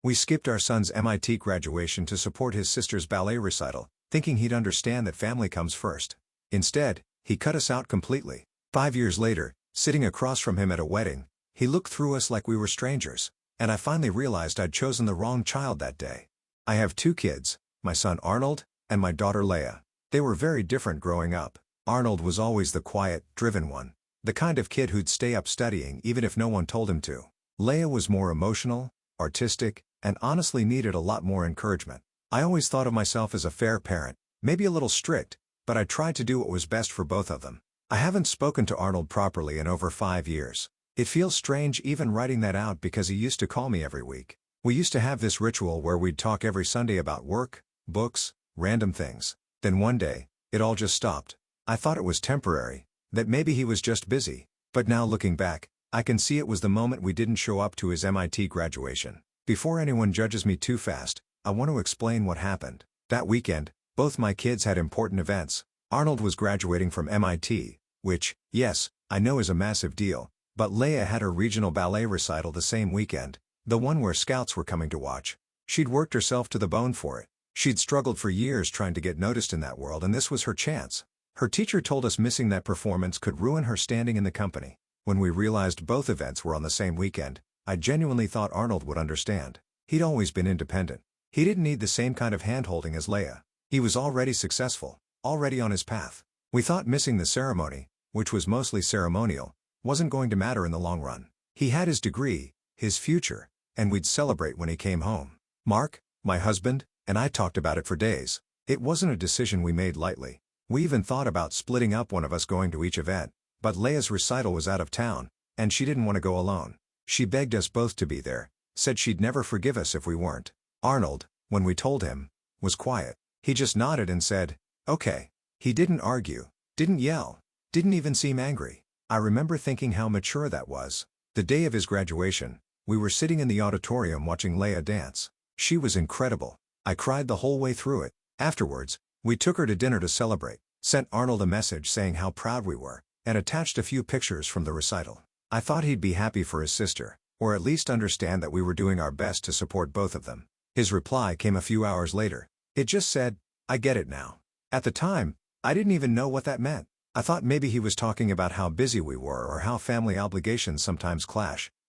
We skipped our son's MIT graduation to support his sister's ballet recital, thinking he'd understand that family comes first. Instead, he cut us out completely. 5 years later, sitting across from him at a wedding, he looked through us like we were strangers, and I finally realized I'd chosen the wrong child that day. I have 2 kids, my son Arnold, and my daughter Leia. They were very different growing up. Arnold was always the quiet, driven one. The kind of kid who'd stay up studying even if no one told him to. Leia was more emotional, artistic, and honestly needed a lot more encouragement. I always thought of myself as a fair parent, maybe a little strict, but I tried to do what was best for both of them. I haven't spoken to Arnold properly in over 5 years. It feels strange even writing that out because he used to call me every week. We used to have this ritual where we'd talk every Sunday about work, books, random things. Then one day, it all just stopped. I thought it was temporary, that maybe he was just busy. But now looking back, I can see it was the moment we didn't show up to his MIT graduation. Before anyone judges me too fast, I want to explain what happened. That weekend, both my kids had important events. Arnold was graduating from MIT, which, yes, I know is a massive deal, but Leia had her regional ballet recital the same weekend, the one where scouts were coming to watch. She'd worked herself to the bone for it. She'd struggled for years trying to get noticed in that world, and this was her chance. Her teacher told us missing that performance could ruin her standing in the company. When we realized both events were on the same weekend, I genuinely thought Arnold would understand. He'd always been independent. He didn't need the same kind of hand-holding as Leia. He was already successful, already on his path. We thought missing the ceremony, which was mostly ceremonial, wasn't going to matter in the long run. He had his degree, his future, and we'd celebrate when he came home. Mark, my husband, and I talked about it for days. It wasn't a decision we made lightly. We even thought about splitting up, one of us going to each event, but Leia's recital was out of town, and she didn't want to go alone. She begged us both to be there, said she'd never forgive us if we weren't. Arnold, when we told him, was quiet. He just nodded and said, "Okay." He didn't argue, didn't yell, didn't even seem angry. I remember thinking how mature that was. The day of his graduation, we were sitting in the auditorium watching Leia dance. She was incredible. I cried the whole way through it. Afterwards, we took her to dinner to celebrate, sent Arnold a message saying how proud we were, and attached a few pictures from the recital. I thought he'd be happy for his sister, or at least understand that we were doing our best to support both of them. His reply came a few hours later. It just said, "I get it now." At the time, I didn't even know what that meant. I thought maybe he was talking about how busy we were or how family obligations sometimes clash.